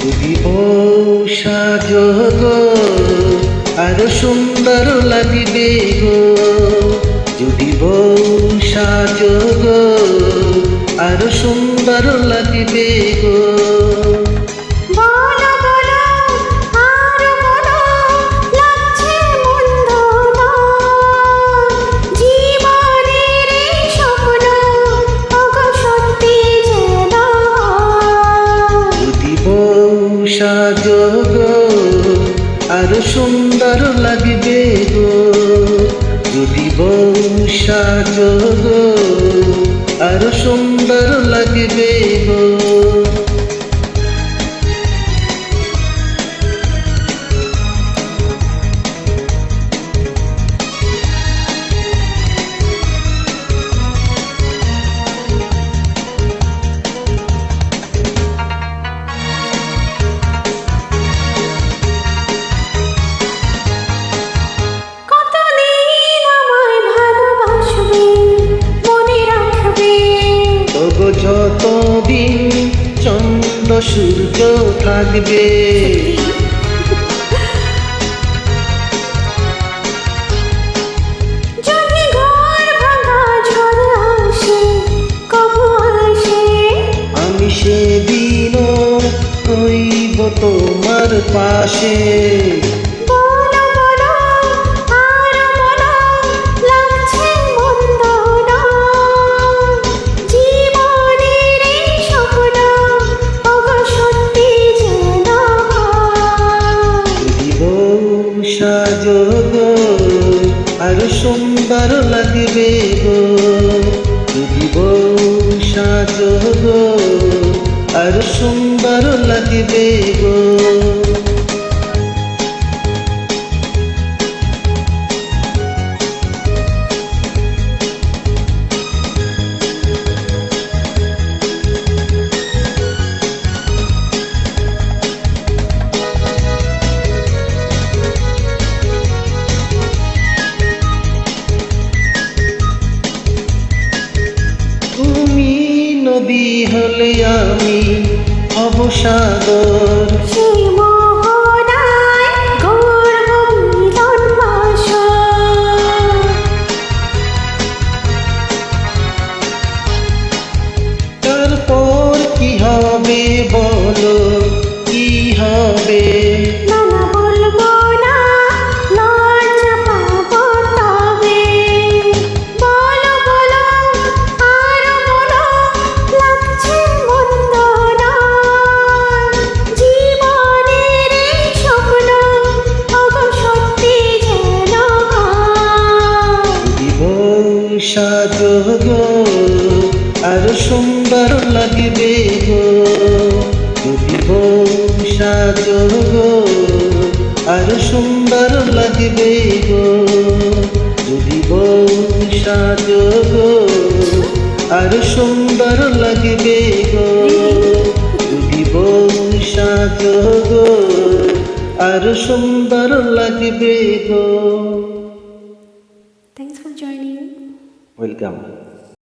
যদি বউ সাজো গো আরো সুন্দর লাগবে গো, যদি বউ সাজো গো আরো সুন্দর লাগবে গো। সাজো গো আরো সুন্দর লাগবে গো, যদি বউ সাজো গো আরো সুন্দর লাগবে গো। যতদিন চন্দ্র সূর্য থাকবে, যদি ঘর ভাঙা ঝড় আসে কবু আসে, আমি সেদিনও হইব তোমার পাশে। সাজো গো আরো সুন্দর লাগবে গো, যদি বউ সাজো গো আরো সুন্দর লাগবে গো। নদী হলে আমি হব সাগর, সেই মোহনায় গর্ব মিলন বাসর। তারপর কি হবে বলো, কি হবে? সাজো গো আরো সুন্দর লাগবে গো, যদি বউ সাজো গো আরো সুন্দর লাগবে গো, যদি বউ সাজো গো আরো সুন্দর লাগবে গো, যদি বউ সাজো গো আরো সুন্দর লাগবে গো। Thanks for joining. Welcome.